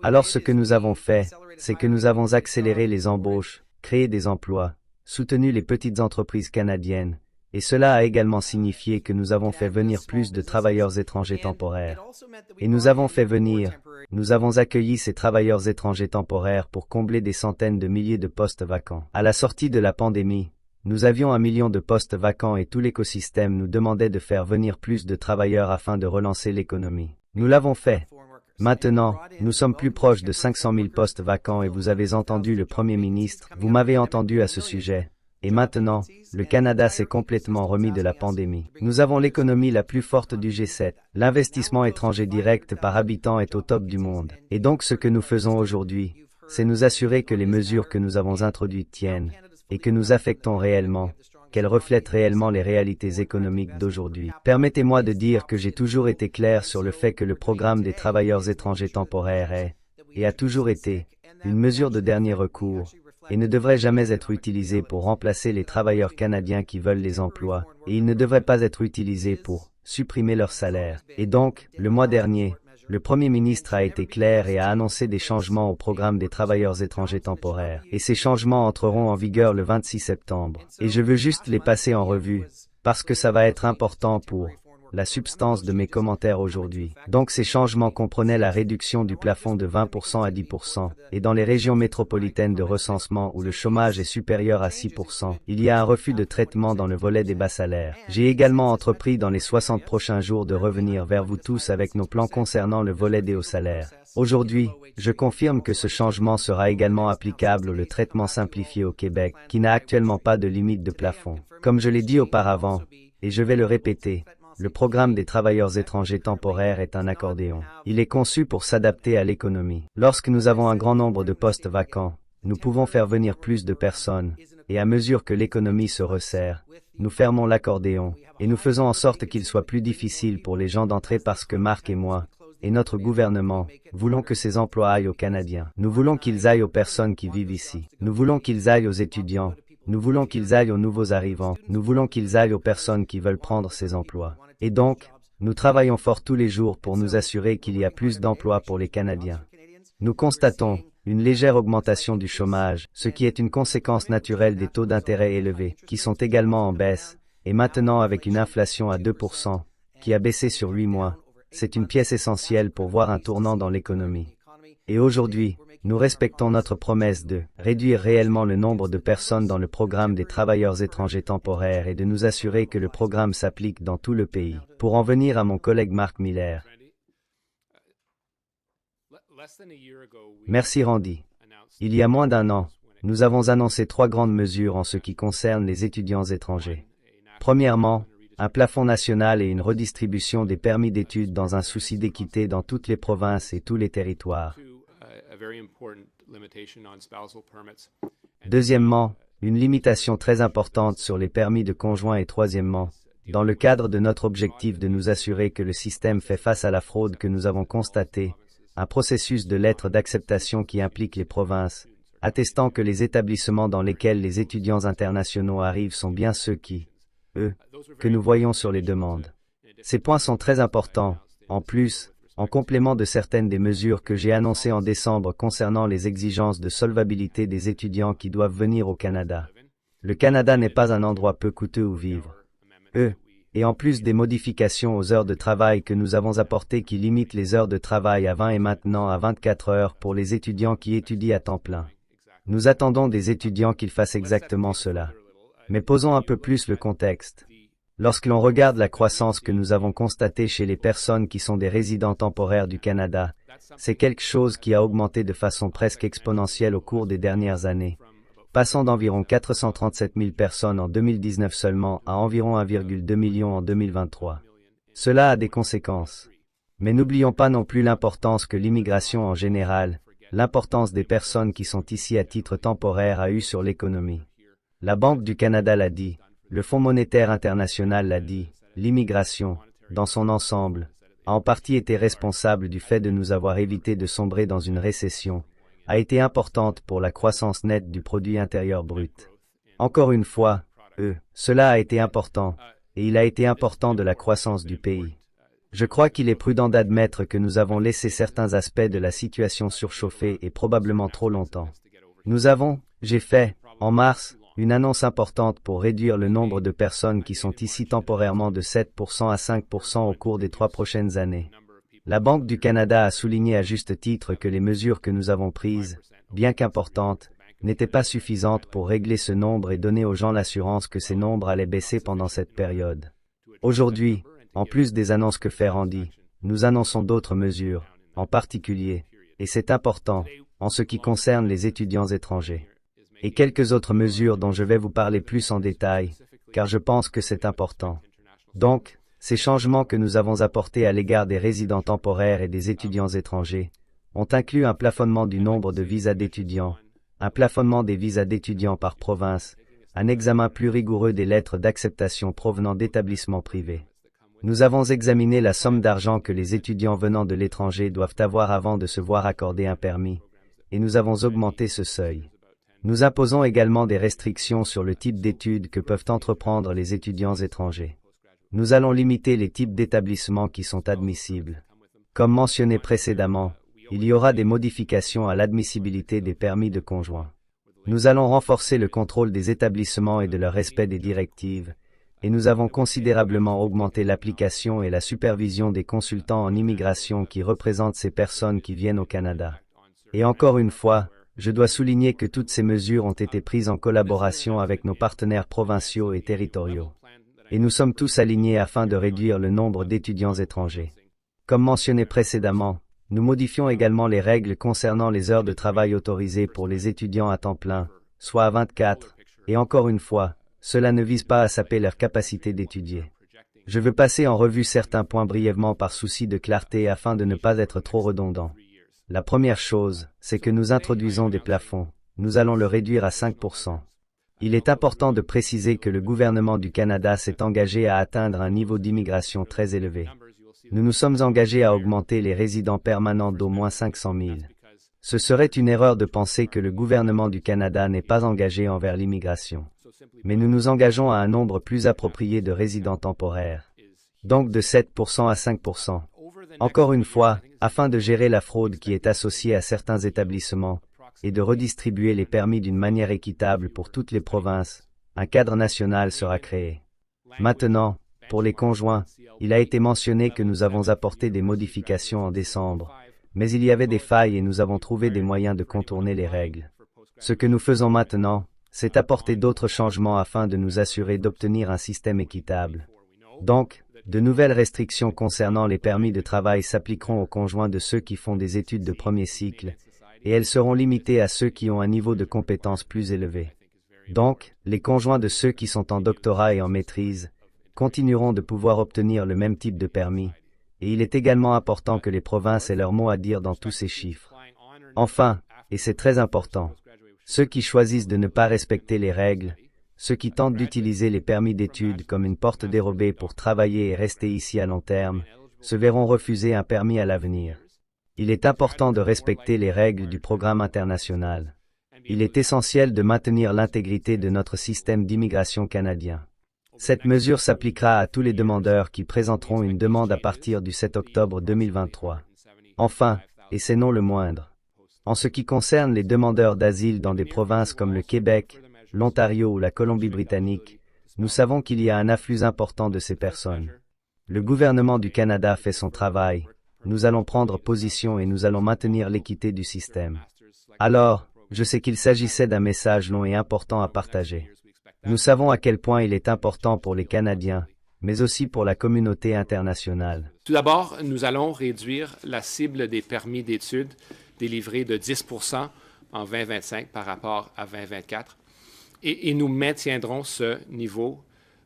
Alors ce que nous avons fait, c'est que nous avons accéléré les embauches, créé des emplois, soutenu les petites entreprises canadiennes, et cela a également signifié que nous avons fait venir plus de travailleurs étrangers temporaires. Et nous avons accueilli ces travailleurs étrangers temporaires pour combler des centaines de milliers de postes vacants. À la sortie de la pandémie, nous avions 1 million de postes vacants et tout l'écosystème nous demandait de faire venir plus de travailleurs afin de relancer l'économie. Nous l'avons fait. Maintenant, nous sommes plus proches de 500 000 postes vacants et vous avez entendu le Premier ministre, vous m'avez entendu à ce sujet. Et maintenant, le Canada s'est complètement remis de la pandémie. Nous avons l'économie la plus forte du G7. L'investissement étranger direct par habitant est au top du monde. Et donc ce que nous faisons aujourd'hui, c'est nous assurer que les mesures que nous avons introduites tiennent, et que nous affectons réellement, qu'elles reflètent réellement les réalités économiques d'aujourd'hui. Permettez-moi de dire que j'ai toujours été clair sur le fait que le programme des travailleurs étrangers temporaires est, et a toujours été, une mesure de dernier recours, et ne devrait jamais être utilisé pour remplacer les travailleurs canadiens qui veulent les emplois, et il ne devrait pas être utilisé pour supprimer leur salaire. Et donc, le mois dernier, le Premier ministre a été clair et a annoncé des changements au programme des travailleurs étrangers temporaires. Et ces changements entreront en vigueur le 26 septembre. Et je veux juste les passer en revue, parce que ça va être important pour la substance de mes commentaires aujourd'hui. Donc ces changements comprenaient la réduction du plafond de 20% à 10%, et dans les régions métropolitaines de recensement où le chômage est supérieur à 6%, il y a un refus de traitement dans le volet des bas salaires. J'ai également entrepris dans les 60 prochains jours de revenir vers vous tous avec nos plans concernant le volet des hauts salaires. Aujourd'hui, je confirme que ce changement sera également applicable au traitement simplifié au Québec, qui n'a actuellement pas de limite de plafond. Comme je l'ai dit auparavant, et je vais le répéter, le programme des travailleurs étrangers temporaires est un accordéon. Il est conçu pour s'adapter à l'économie. Lorsque nous avons un grand nombre de postes vacants, nous pouvons faire venir plus de personnes, et à mesure que l'économie se resserre, nous fermons l'accordéon, et nous faisons en sorte qu'il soit plus difficile pour les gens d'entrer parce que Marc et moi, et notre gouvernement, voulons que ces emplois aillent aux Canadiens. Nous voulons qu'ils aillent aux personnes qui vivent ici. Nous voulons qu'ils aillent aux étudiants. Nous voulons qu'ils aillent aux nouveaux arrivants. Nous voulons qu'ils aillent aux personnes qui veulent prendre ces emplois. Et donc, nous travaillons fort tous les jours pour nous assurer qu'il y a plus d'emplois pour les Canadiens. Nous constatons une légère augmentation du chômage, ce qui est une conséquence naturelle des taux d'intérêt élevés, qui sont également en baisse, et maintenant avec une inflation à 2%, qui a baissé sur 8 mois, c'est une pièce essentielle pour voir un tournant dans l'économie. Et aujourd'hui, nous respectons notre promesse de réduire réellement le nombre de personnes dans le programme des travailleurs étrangers temporaires et de nous assurer que le programme s'applique dans tout le pays. Pour en venir à mon collègue Marc Miller. Merci Randy. Il y a moins d'un an, nous avons annoncé 3 grandes mesures en ce qui concerne les étudiants étrangers. Premièrement, un plafond national et une redistribution des permis d'études dans un souci d'équité dans toutes les provinces et tous les territoires. Deuxièmement, une limitation très importante sur les permis de conjoint et troisièmement, dans le cadre de notre objectif de nous assurer que le système fait face à la fraude que nous avons constatée, un processus de lettres d'acceptation qui implique les provinces, attestant que les établissements dans lesquels les étudiants internationaux arrivent sont bien ceux que nous voyons sur les demandes. Ces points sont très importants, en plus, en complément de certaines des mesures que j'ai annoncées en décembre concernant les exigences de solvabilité des étudiants qui doivent venir au Canada. Le Canada n'est pas un endroit peu coûteux où vivre. Et en plus des modifications aux heures de travail que nous avons apportées qui limitent les heures de travail à 20 et maintenant à 24 heures pour les étudiants qui étudient à temps plein. Nous attendons des étudiants qu'ils fassent exactement cela. Mais posons un peu plus le contexte. Lorsque l'on regarde la croissance que nous avons constatée chez les personnes qui sont des résidents temporaires du Canada, c'est quelque chose qui a augmenté de façon presque exponentielle au cours des dernières années, passant d'environ 437 000 personnes en 2019 seulement à environ 1,2 million en 2023. Cela a des conséquences. Mais n'oublions pas non plus l'importance que l'immigration en général, l'importance des personnes qui sont ici à titre temporaire a eu sur l'économie. La Banque du Canada l'a dit. Le Fonds monétaire international l'a dit, l'immigration, dans son ensemble, a en partie été responsable du fait de nous avoir évité de sombrer dans une récession, a été importante pour la croissance nette du produit intérieur brut. Encore une fois, cela a été important, et il a été important de la croissance du pays. Je crois qu'il est prudent d'admettre que nous avons laissé certains aspects de la situation surchauffer et probablement trop longtemps. J'ai fait, en mars, une annonce importante pour réduire le nombre de personnes qui sont ici temporairement de 7% à 5% au cours des 3 prochaines années. La Banque du Canada a souligné à juste titre que les mesures que nous avons prises, bien qu'importantes, n'étaient pas suffisantes pour régler ce nombre et donner aux gens l'assurance que ces nombres allaient baisser pendant cette période. Aujourd'hui, en plus des annonces que fait Randy, nous annonçons d'autres mesures, en particulier, et c'est important, en ce qui concerne les étudiants étrangers. Et quelques autres mesures dont je vais vous parler plus en détail, car je pense que c'est important. Donc, ces changements que nous avons apportés à l'égard des résidents temporaires et des étudiants étrangers ont inclus un plafonnement du nombre de visas d'étudiants, un plafonnement des visas d'étudiants par province, un examen plus rigoureux des lettres d'acceptation provenant d'établissements privés. Nous avons examiné la somme d'argent que les étudiants venant de l'étranger doivent avoir avant de se voir accorder un permis, et nous avons augmenté ce seuil. Nous imposons également des restrictions sur le type d'études que peuvent entreprendre les étudiants étrangers. Nous allons limiter les types d'établissements qui sont admissibles. Comme mentionné précédemment, il y aura des modifications à l'admissibilité des permis de conjoint. Nous allons renforcer le contrôle des établissements et de leur respect des directives, et nous avons considérablement augmenté l'application et la supervision des consultants en immigration qui représentent ces personnes qui viennent au Canada. Et encore une fois, je dois souligner que toutes ces mesures ont été prises en collaboration avec nos partenaires provinciaux et territoriaux. Et nous sommes tous alignés afin de réduire le nombre d'étudiants étrangers. Comme mentionné précédemment, nous modifions également les règles concernant les heures de travail autorisées pour les étudiants à temps plein, soit à 24, et encore une fois, cela ne vise pas à saper leur capacité d'étudier. Je veux passer en revue certains points brièvement par souci de clarté afin de ne pas être trop redondant. La première chose, c'est que nous introduisons des plafonds. Nous allons le réduire à 5%. Il est important de préciser que le gouvernement du Canada s'est engagé à atteindre un niveau d'immigration très élevé. Nous nous sommes engagés à augmenter les résidents permanents d'au moins 500 000. Ce serait une erreur de penser que le gouvernement du Canada n'est pas engagé envers l'immigration. Mais nous nous engageons à un nombre plus approprié de résidents temporaires. Donc de 7% à 5%. Encore une fois, afin de gérer la fraude qui est associée à certains établissements, et de redistribuer les permis d'une manière équitable pour toutes les provinces, un cadre national sera créé. Maintenant, pour les conjoints, il a été mentionné que nous avons apporté des modifications en décembre, mais il y avait des failles et nous avons trouvé des moyens de contourner les règles. Ce que nous faisons maintenant, c'est apporter d'autres changements afin de nous assurer d'obtenir un système équitable. Donc, de nouvelles restrictions concernant les permis de travail s'appliqueront aux conjoints de ceux qui font des études de premier cycle, et elles seront limitées à ceux qui ont un niveau de compétence plus élevé. Donc, les conjoints de ceux qui sont en doctorat et en maîtrise continueront de pouvoir obtenir le même type de permis, et il est également important que les provinces aient leur mot à dire dans tous ces chiffres. Enfin, et c'est très important, ceux qui choisissent de ne pas respecter les règles, ceux qui tentent d'utiliser les permis d'études comme une porte dérobée pour travailler et rester ici à long terme, se verront refuser un permis à l'avenir. Il est important de respecter les règles du programme international. Il est essentiel de maintenir l'intégrité de notre système d'immigration canadien. Cette mesure s'appliquera à tous les demandeurs qui présenteront une demande à partir du 7 octobre 2023. Enfin, et c'est non le moindre, en ce qui concerne les demandeurs d'asile dans des provinces comme le Québec, l'Ontario ou la Colombie-Britannique, nous savons qu'il y a un afflux important de ces personnes. Le gouvernement du Canada fait son travail. Nous allons prendre position et nous allons maintenir l'équité du système. Alors, je sais qu'il s'agissait d'un message long et important à partager. Nous savons à quel point il est important pour les Canadiens, mais aussi pour la communauté internationale. Tout d'abord, nous allons réduire la cible des permis d'études délivrés de 10% en 2025 par rapport à 2024 et nous maintiendrons ce niveau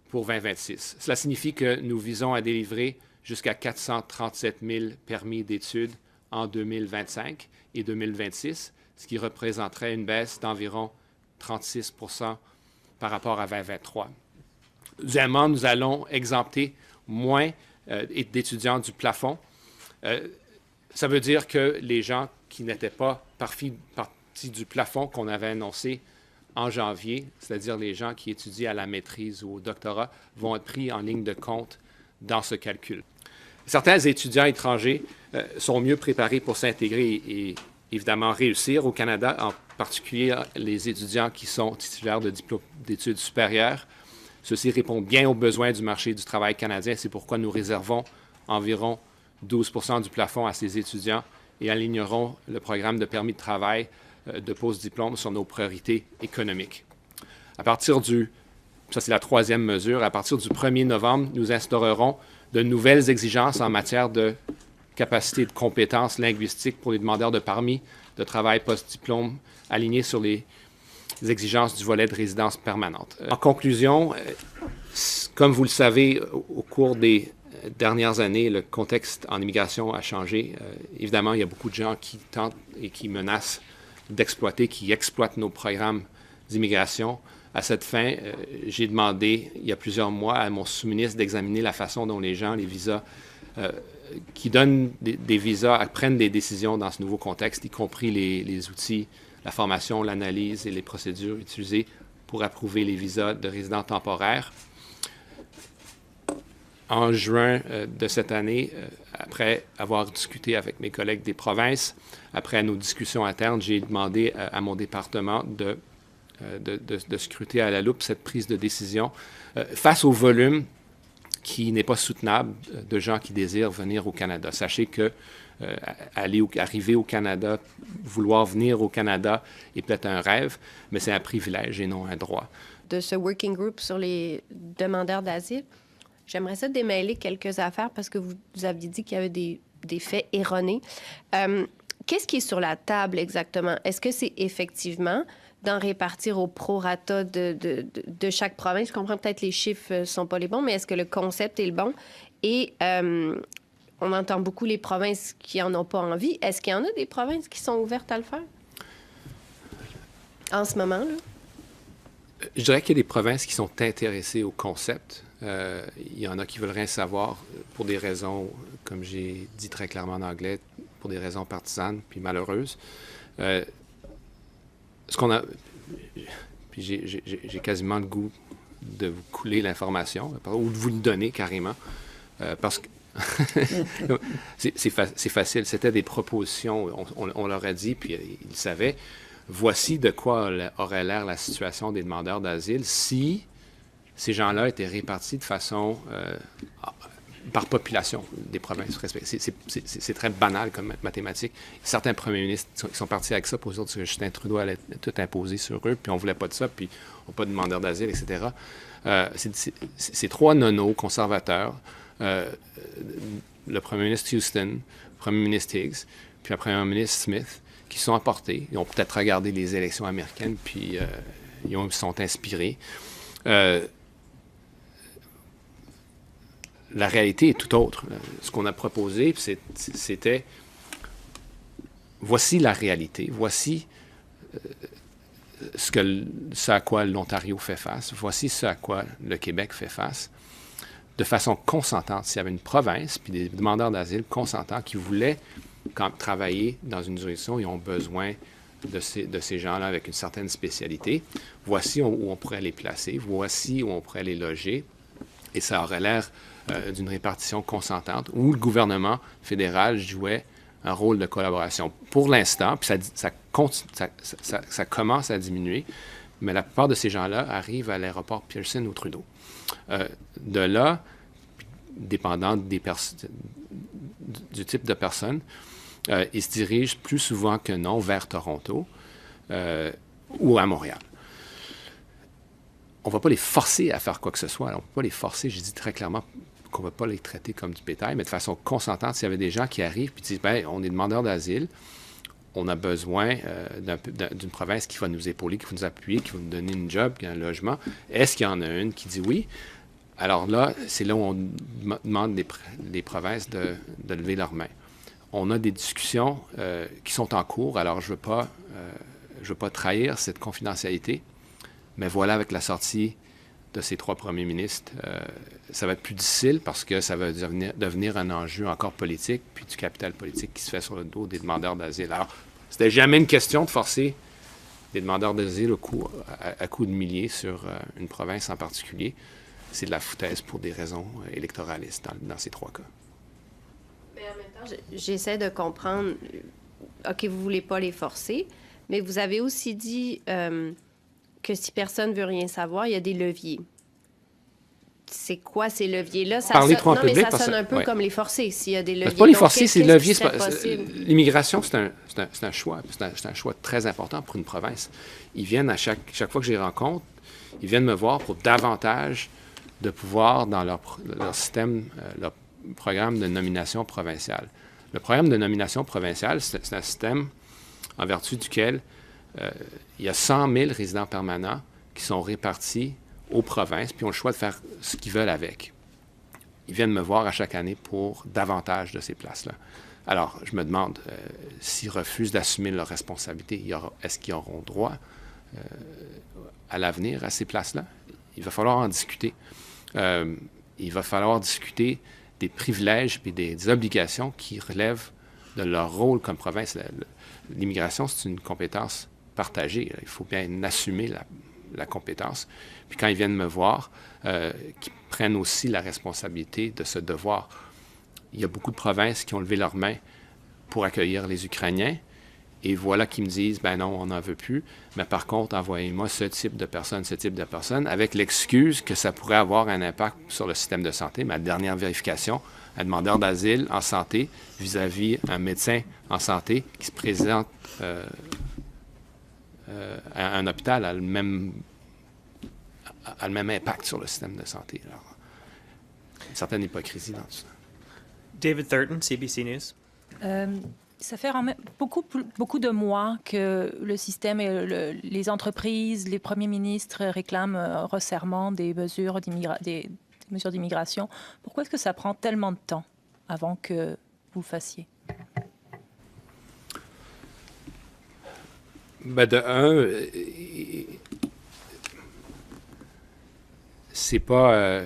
pour 2026. Cela signifie que nous visons à délivrer jusqu'à 437 000 permis d'études en 2025 et 2026, ce qui représenterait une baisse d'environ 36% par rapport à 2023. Deuxièmement, nous allons exempter moins d'étudiants du plafond. Ça veut dire que les gens qui n'étaient pas partis du plafond qu'on avait annoncé en janvier, c'est-à-dire les gens qui étudient à la maîtrise ou au doctorat, vont être pris en ligne de compte dans ce calcul. Certains étudiants étrangers sont mieux préparés pour s'intégrer et évidemment réussir au Canada, en particulier les étudiants qui sont titulaires de diplômes d'études supérieures. Ceci répond bien aux besoins du marché du travail canadien. C'est pourquoi nous réservons environ 12 % du plafond à ces étudiants et alignerons le programme de permis de travail de post-diplôme sur nos priorités économiques. Ça c'est la troisième mesure, à partir du 1er novembre, nous instaurerons de nouvelles exigences en matière de capacité de compétences linguistiques pour les demandeurs de permis de travail post-diplôme alignés sur les exigences du volet de résidence permanente. En conclusion, comme vous le savez, au cours des dernières années, le contexte en immigration a changé. Évidemment, il y a beaucoup de gens qui tentent et qui menacent d'exploiter, qui exploitent nos programmes d'immigration. À cette fin, j'ai demandé, il y a plusieurs mois, à mon sous-ministre d'examiner la façon dont les gens, les visas, qui donnent des visas, prennent des décisions dans ce nouveau contexte, y compris les outils, la formation, l'analyse et les procédures utilisées pour approuver les visas de résidents temporaires. En juin de cette année, après avoir discuté avec mes collègues des provinces, après nos discussions internes, j'ai demandé à mon département de scruter à la loupe cette prise de décision face au volume qui n'est pas soutenable de gens qui désirent venir au Canada. Sachez que arriver au Canada, vouloir venir au Canada est peut-être un rêve, mais c'est un privilège et non un droit. De ce working group sur les demandeurs d'asile, j'aimerais ça démêler quelques affaires parce que vous aviez dit qu'il y avait des faits erronés. Qu'est-ce qui est sur la table exactement? Est-ce que c'est effectivement d'en répartir au prorata de chaque province? Je comprends peut-être les chiffres ne sont pas les bons, mais est-ce que le concept est le bon? Et on entend beaucoup les provinces qui n'en ont pas envie. Est-ce qu'il y en a des provinces qui sont ouvertes à le faire en ce moment, là? Je dirais qu'il y a des provinces qui sont intéressées au concept. Il y en a qui veulent rien savoir pour des raisons, comme j'ai dit très clairement en anglais, pour des raisons partisanes puis malheureuses. Puis j'ai quasiment le goût de vous couler l'information, ou de vous le donner carrément, parce que c'est facile. C'était des propositions, on leur a dit, puis ils savaient. Voici de quoi aurait l'air la situation des demandeurs d'asile si ces gens-là étaient répartis de façon par population des provinces respectives. C'est très banal comme mathématique. Certains premiers ministres qui sont partis avec ça pour dire que Justin Trudeau allait tout imposer sur eux, puis on ne voulait pas de ça, puis on n'a pas de demandeurs d'asile, etc. C'est trois nonos conservateurs, le premier ministre Houston, le premier ministre Higgs, puis le premier ministre Smith, qui sont apportés. Ils ont peut-être regardé les élections américaines, puis ils sont inspirés. La réalité est tout autre. Ce qu'on a proposé, c'était voici la réalité, voici ce à quoi l'Ontario fait face, voici ce à quoi le Québec fait face, de façon consentante. S'il y avait une province, puis des demandeurs d'asile consentants qui voulaient travailler dans une juridiction, ils ont besoin de ces gens-là avec une certaine spécialité. Voici où on pourrait les placer, voici où on pourrait les loger, et ça aurait l'air d'une répartition consentante où le gouvernement fédéral jouait un rôle de collaboration. Pour l'instant, puis ça commence à diminuer, mais la plupart de ces gens-là arrivent à l'aéroport Pearson ou Trudeau. De là, dépendant du type de personne, ils se dirigent plus souvent que non vers Toronto ou à Montréal. On ne va pas les forcer à faire quoi que ce soit. On ne peut pas les forcer, je dis très clairement qu'on ne va pas les traiter comme du bétail, mais de façon consentante, s'il y avait des gens qui arrivent et disent « on est demandeurs d'asile, on a besoin d'une province qui va nous épauler, qui va nous appuyer, qui va nous donner une job, un logement. Est-ce qu'il y en a une qui dit oui? » Alors là, c'est là où on demande les provinces de lever leurs mains. On a des discussions qui sont en cours, alors je ne veux pas trahir cette confidentialité, mais voilà, avec la sortie de ces trois premiers ministres, ça va être plus difficile parce que ça va devenir un enjeu encore politique, puis du capital politique qui se fait sur le dos des demandeurs d'asile. Alors, c'était jamais une question de forcer des demandeurs d'asile à coups de milliers sur une province en particulier. C'est de la foutaise pour des raisons électoralistes dans ces trois cas. Mais en même temps, j'essaie de comprendre, OK, vous ne voulez pas les forcer, mais vous avez aussi dit que si personne ne veut rien savoir, il y a des leviers. C'est quoi ces leviers-là? Parler trop en public, mais ça sonne un peu comme les forcer, s'il y a des leviers. C'est pas les forcer, c'est levier. L'immigration, c'est un choix. C'est un choix très important pour une province. Ils viennent à chaque fois que je les rencontre, ils viennent me voir pour davantage de pouvoir dans leur système, leur programme de nomination provinciale. Le programme de nomination provinciale, c'est un système en vertu duquel il y a 100 000 résidents permanents qui sont répartis aux provinces, puis ont le choix de faire ce qu'ils veulent avec. Ils viennent me voir à chaque année pour davantage de ces places-là. Alors, je me demande, s'ils refusent d'assumer leurs responsabilités, est-ce qu'ils auront droit à l'avenir à ces places-là? Il va falloir en discuter. Il va falloir discuter des privilèges et des obligations qui relèvent de leur rôle comme province. L'immigration, c'est une compétence partagée. Il faut bien assumer la compétence. Puis quand ils viennent me voir, qu'ils prennent aussi la responsabilité de ce devoir. Il y a beaucoup de provinces qui ont levé leurs mains pour accueillir les Ukrainiens. Et voilà qu'ils me disent, ben non, on n'en veut plus. Mais par contre, envoyez-moi ce type de personne, avec l'excuse que ça pourrait avoir un impact sur le système de santé. Ma dernière vérification, un demandeur d'asile en santé vis-à-vis un médecin en santé qui se présente à un hôpital a le même impact sur le système de santé. Alors, une certaine hypocrisie dans tout ça. David Thurton, CBC News. Ça fait beaucoup de mois que le système et les entreprises, les premiers ministres réclament un resserrement des mesures d'immigration. Pourquoi est-ce que ça prend tellement de temps avant que vous le fassiez? Ben de un, c'est pas...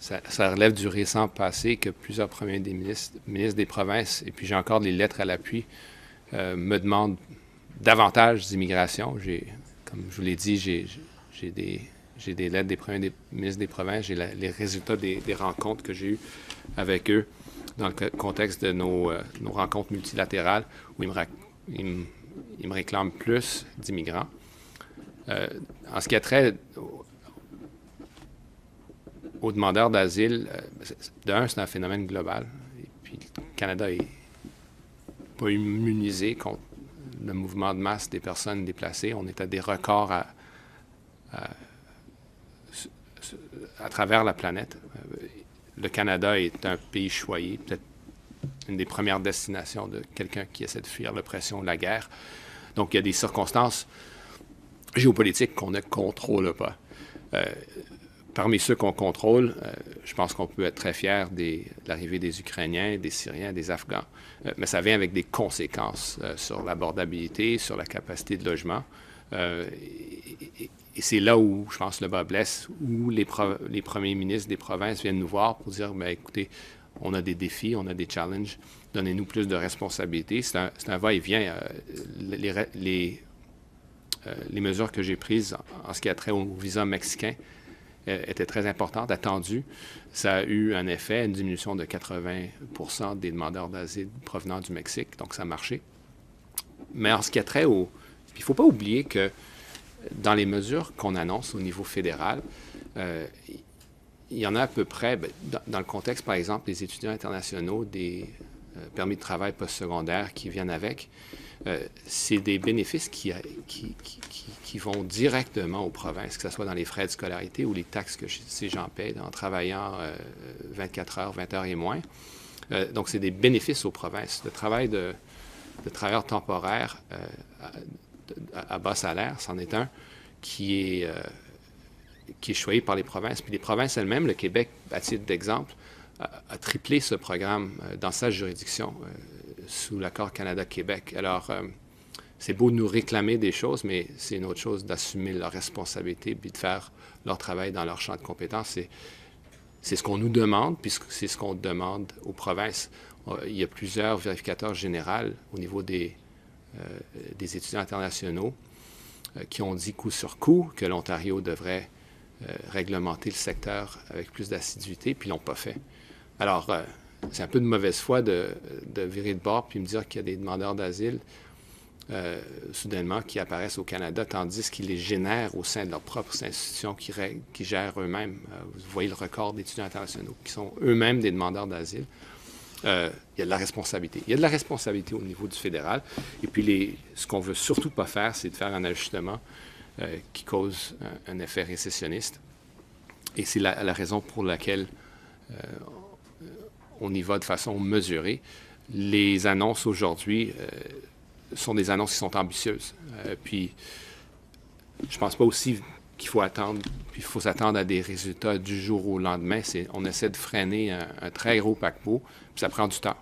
ça relève du récent passé que plusieurs premiers ministres des provinces, et puis j'ai encore des lettres à l'appui, me demandent davantage d'immigration. Comme je vous l'ai dit, j'ai des lettres des premiers ministres des provinces, j'ai les résultats des rencontres que j'ai eues avec eux dans le contexte de nos rencontres multilatérales où ils me réclament plus d'immigrants. En ce qui a trait aux demandeurs d'asile, d'un, c'est un phénomène global. Et puis, le Canada n'est pas immunisé contre le mouvement de masse des personnes déplacées. On est à des records à travers la planète. Le Canada est un pays choyé, peut-être une des premières destinations de quelqu'un qui essaie de fuir l'oppression, la guerre. Donc, il y a des circonstances géopolitiques qu'on ne contrôle pas. Parmi ceux qu'on contrôle, je pense qu'on peut être très fier de l'arrivée des Ukrainiens, des Syriens, des Afghans. Mais ça vient avec des conséquences sur l'abordabilité, sur la capacité de logement. Et c'est là où, je pense, le bas blesse, où les premiers ministres des provinces viennent nous voir pour dire, bien, écoutez, on a des défis, on a des challenges, donnez-nous plus de responsabilités. C'est un va-et-vient. Les mesures que j'ai prises en ce qui a trait au visa mexicain était très importante, attendue. Ça a eu un effet, une diminution de 80% des demandeurs d'asile provenant du Mexique, donc ça a marché. Mais en ce qui a trait il ne faut pas oublier que dans les mesures qu'on annonce au niveau fédéral, il y en a à peu près, dans le contexte, par exemple, des étudiants internationaux, des permis de travail postsecondaires qui viennent avec, c'est des bénéfices qui vont directement aux provinces, que ce soit dans les frais de scolarité ou les taxes que ces gens paient en travaillant 24 heures, 20 heures et moins. Donc, c'est des bénéfices aux provinces. Le travail de travailleurs temporaires à bas salaire, c'en est un qui est choyé par les provinces. Puis les provinces elles-mêmes, le Québec, à titre d'exemple, a triplé ce programme dans sa juridiction sous l'accord Canada-Québec. Alors, c'est beau de nous réclamer des choses, mais c'est une autre chose d'assumer leurs responsabilités puis de faire leur travail dans leur champ de compétences. C'est ce qu'on nous demande, puis c'est ce qu'on demande aux provinces. Il y a plusieurs vérificateurs généraux au niveau des étudiants internationaux qui ont dit coup sur coup que l'Ontario devrait réglementer le secteur avec plus d'assiduité, puis ils ne l'ont pas fait. Alors, c'est un peu de mauvaise foi de virer de bord puis me dire qu'il y a des demandeurs d'asile soudainement qui apparaissent au Canada, tandis qu'ils les génèrent au sein de leurs propres institutions qui gèrent eux-mêmes. Vous voyez le record d'étudiants internationaux qui sont eux-mêmes des demandeurs d'asile. Il y a de la responsabilité. Il y a de la responsabilité au niveau du fédéral. Et puis, ce qu'on ne veut surtout pas faire, c'est de faire un ajustement qui cause un effet récessionniste. Et c'est la raison pour laquelle on y va de façon mesurée. Les annonces aujourd'hui sont des annonces qui sont ambitieuses. Puis, je ne pense pas aussi qu'il faut attendre, puis il faut s'attendre à des résultats du jour au lendemain. On essaie de freiner un très gros paquebot, puis ça prend du temps.